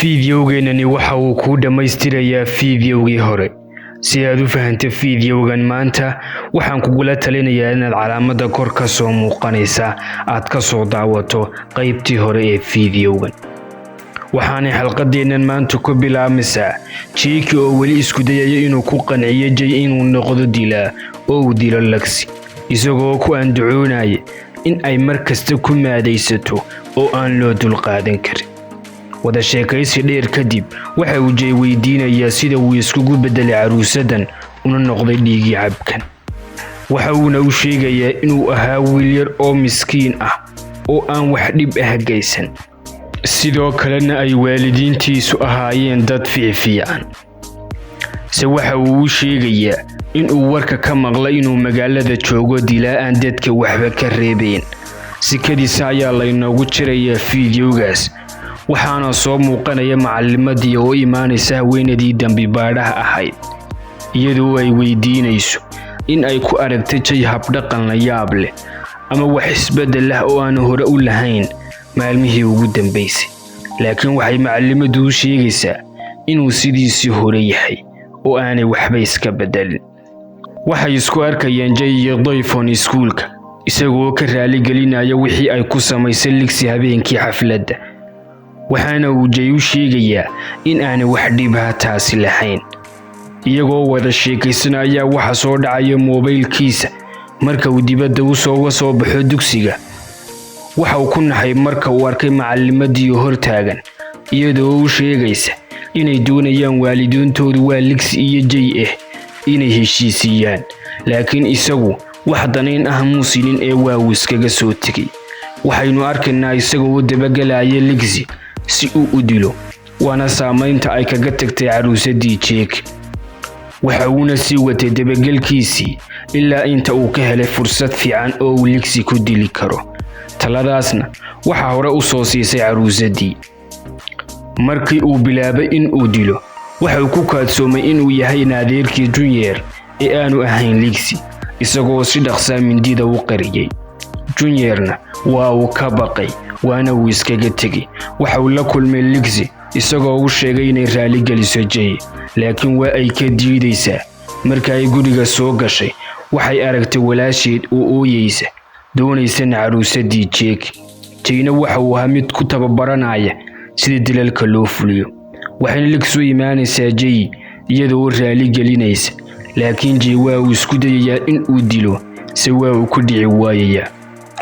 fiidiyowgeenani waxa uu ku dhamaystirayaa fiidiyowgii hore. Si aad u fahanto fiidiyowgan maanta, waxaan kugula talinayaa inaad calaamadda kor ka soo muuqanaysa aad ka soo daawato qaybtii hore ee fiidiyowgan. waxaanay xalqadeennan maanta ku bilaabmaysaa Jake oo weli isku dayaya inuu ku qanciyo Jay inuu noqdo dilaa oo uu dilo Lexi, isagoo ku andacoonaya in ay mar kasta ku maadaysato oo aan loo dulqaadan karin. wada sheekaysi dheer kadib waxa uu Jay weydiinayaa sida uu iskugu bedelay caruusadan una noqday dhiigi cabkan. waxa uuna u sheegayaa inuu ahaa wiil yar oo miskiin ah oo aan wax dhib ah geysan, sidoo kalena ay waalidiintiisu ahaayeen dad fiican. se waxa uu u sheegayaa inuu warka ka maqlay inuu magaalada joogo dilaa aan dadka waxba ka reebeen. sikadiisa ayaa laynoogu jirayaa fiidiyowgaas, waxaana soo muuqanaya macallimadii oo imaanaysa haweenadii dambi baadhaha ahayd, iyadoo ay weydiinayso in ay ku aragtay Jay habdhaqan la yaab leh ama wax isbeddel ah oo aan hore u lahayn maalmihii ugu dambeysay. laakiin waxay macallimadu u sheegaysaa inuu sidiisii hore yahay oo aanay waxba iska beddelin. waxay isku arkayaan Jay iyo Dayfon iskuulka, isagoo ka raali gelinaya wixii ay ku samaysay Lexi habeenkii xafladda. waxaana uu Jay u sheegayaa in aanay wax dhibah taasi lahayn. iyagoo wada sheekaysanaya waxa soo dhacaya moobilkiisa marka uu dibadda u soo baxo dugsiga. waxa uu ku naxay marka uu arkay macallimadii hor taagan, iyadoo u sheegaysa inay doonayaan waalidiintoodu waa Lexi iyo Jay inay heshiisiyaan, laakiin isagu wax danayn ah muusinin ee waa uu iskaga soo tegay. waxaynu arkaynaa isagoo u dabagalaya Lexi si uu u dilo, waana saamaynta ay kaga tagtay caruusadii Jake. waxa uuna sii watay dabagalkiisii ilaa inta uu ka helay fursad fiican oo uu Lexi ku dili karo. taladaasna waxa hore u soo siisay caruusadii. markii uu bilaabay in uu dilo, waxa uu ku kaadsoomay inuu yahay naadeerkii Junior ee aanu ahayn Lexi, isagoo si dhaqsa mindida u qariyay. Juniorna waa uu ka baqay, waana uu iskaga tegay. waxa uu la kulmay Lexi isagoo u sheegay inay raali geliso Jay, laakiin waa ay ka diidaysaa. marka ay guriga soo gashay, waxay aragtay walaasheed oo ooyeysa, doonaysana caruusadii Jake. Jayna waxa uu ahaa mid ku tababaranaya sida dilalka loo fuliyo. waxayna Lexi u imaanaysaa Jay iyadoo raali gelinaysa, laakiin Jay waa uu isku dayayaa in uu dilo, se waa uu ku dhici waayayaa.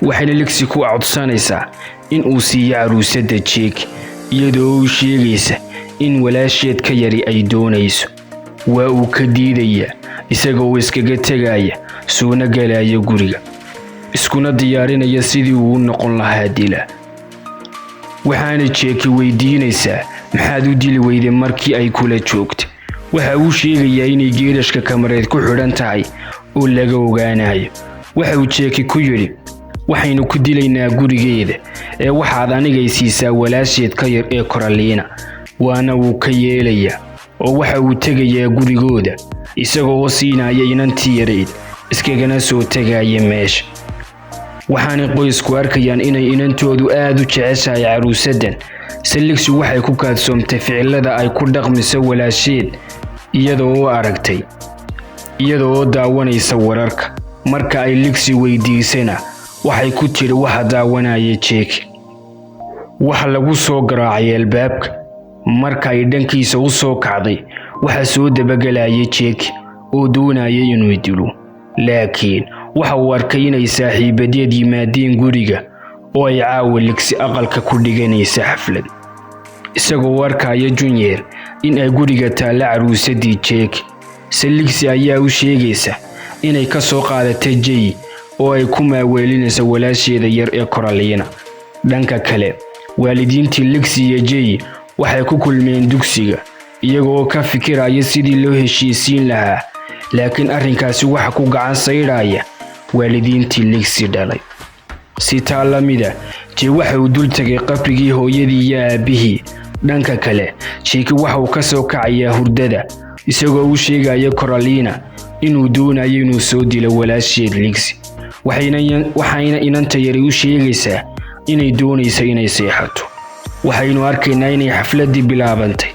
waxayna Lexi ku codsanaysaa in uu siiyo caruusadda Jake, iyadoo u sheegaysa in walaasheed ka yari ay doonayso. waa uu ka diidayaa, isagoo iskaga tegaya suuna galaya guriga, iskuna diyaarinaya sidii uu u noqon lahaa dila. waxaana Jake weydiinaysaa maxaad u dili weyday markii ay kula joogtay. waxa uu sheegayaa inay geerashka kamareed ku xidhan tahay oo laga ogaanayo. waxa uu Jake ku yidhi, waxaynu ku dilaynaa gurigeeda ee waxaad aniga siisaa walaasheed ka yar ee Carolina. waana uu ka yeelayaa oo waxa uu tegayaa gurigooda, isagoo siinaya inantii yareed, iskagana soo tegaya meesha. waxaanay qoysku arkayaan inay inantoodu aad u jeceshahay caruusadan. se Lexi waxay ku kaadsoomtay ficilada ay ku dhaqmiso walaasheed, iyadoo daawanaysa wararka. marka ay Lexi weydiisana, waxay ku tiri waxa daawanaya Jake. waxa lagu soo garaacay albaabka. marka ay dhankiisa u soo kacday, waxa soo dabagalaya Jake oo doonaya inuu dilo. laakiin waxa uu arkay inay saaxiibadeed yimaadeen guriga oo ay caawa Lexi aqalka ku dhiganaysa xaflad. isagoo arkaya Junior in ay guriga taalla caruusadii Jake, se Lexi ayaa u sheegaysa inay ka soo qaadatay Jay oo ay ku maaweelinayso walaasheeda yar ee Carolina. dhanka kale, waalidiintii Lexi iyo Jay waxay ku kulmeen dugsiga, iyagoo ka fikiraya sidii loo heshiisiin lahaa, laakiin arrinkaasi waxa ku gacan saydhaya waalidiintii Lexi dhalay. si taa la mida, Jay waxa uu dul tagay qabrigii hooyadii iyo aabihii. dhanka kale, Jake waxa uu ka soo kacayaa hurdada, isagoo u sheegaya Carolina inuu doonayo inuu soo dilo walaasheed Lexi. waxayna inanta yari u sheegaysaa inay doonayso inay seexato. waxaynu arkaynaa inay xafladii bilaabantay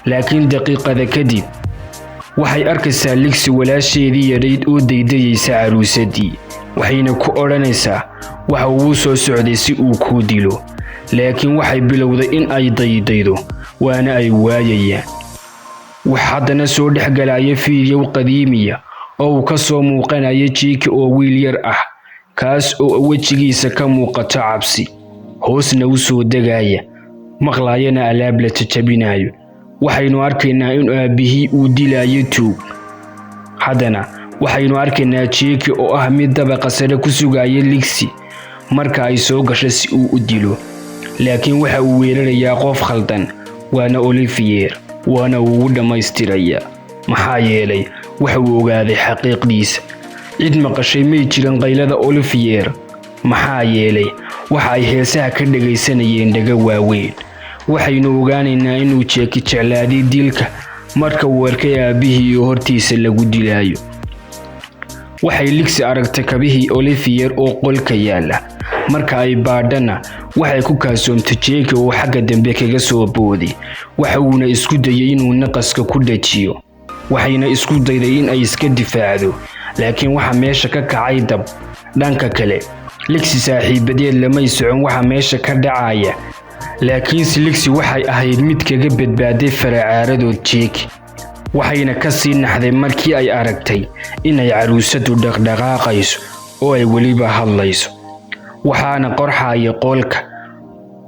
laakiin daqiiqada kadib waxay arkaysaa Lexi walaasheedii yarayd oo daydayaysa caruusadii waxayna ku odhanaysaa waxa uu soo socday si uu ku dilo laakiin waxay bilowday in ay daydaydo waana ay waayayaan wax haddana soo dhexgalaya fiidyow qadiimiya oo uu ka soo muuqanaya Jake oo wiil yar ah kaas oo wajigiisa ka muuqata cabsi hoosna u soo degaya maqlaayana alaab la jabinayo waxaynu arkaynaa in aabihii uu dilayo tuug haddana waxaynu arkaynaa Jake oo ah mid dabaqa sare ku sugaya Lexi marka ay soo gashay si uu u dilo laakiin waxa uu weerarayaa qof khaldan waana Olivier waana uu dhamaystiraya maxaa yeelay waxa uu ogaaday xaqiiqdiisa cid maqashay ma jiran qaylada Olivier maxaa yeelay waxa ay heesaha ka dhagaysanayeen dhaga waaweyn waxaynu ogaanaynaa inuu Jake jeclaaday dilka marka uu arkay aabihii hortiisa lagu dilayo waxay Lexi aragtay kabihii Olivier oo qolka yaala marka ay baadhana waxay ku kaasoontay Jake oo xagga dambe kaga soo booday waxa uuna isku dayay inuu naqaska ku dhajiyo waxayna isku dayday in ay iska difaacdo laakiin waxa meesha ka kacay dab dhanka kale Lexi saaxiibadeed lama socon waxa meesha ka dhacaya laakiin Lexi waxay ahayd mid kaga badbaaday faracaaradood Jake waxayna ka sii naxday markii ay aragtay inay caruusadu dhaqdhaqaaqayso oo ay waliba hadlayso waxaana qorxaya qolka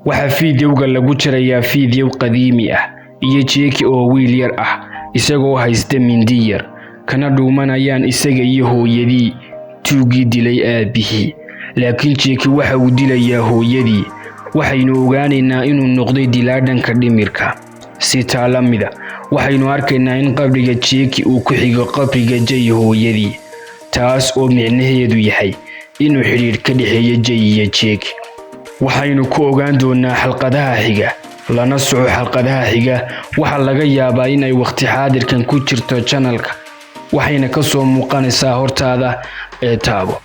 waxa fiidyowga lagu jirayaa fiidyow qadiimi ah iyo Jake oo wiil yar ah isagoo haysta mindi yar kana dhuumanayaan isaga iyo hooyadii tuugii dilay aabihii laakiin Jake waxa uu dilayaa hooyadii waxaynu ogaanaynaa inuu noqday dilaadanka dhimirka si taalamida waxaynu arkaynaa in qabriga Jake uu ku xigo qabriga Jay hooyadii taas oo micnaheedu yahay inuu xiriir ka dhaxeeyo Jay iyo Jake waxaynu ku ogaan doonaa xalqadaha xiga lana soco xalqadaha xiga waxa laga yaabaa inay waqti xaadirkan ku jirto channelka waxayna ka soo muuqanaysaa hortaada ee taabo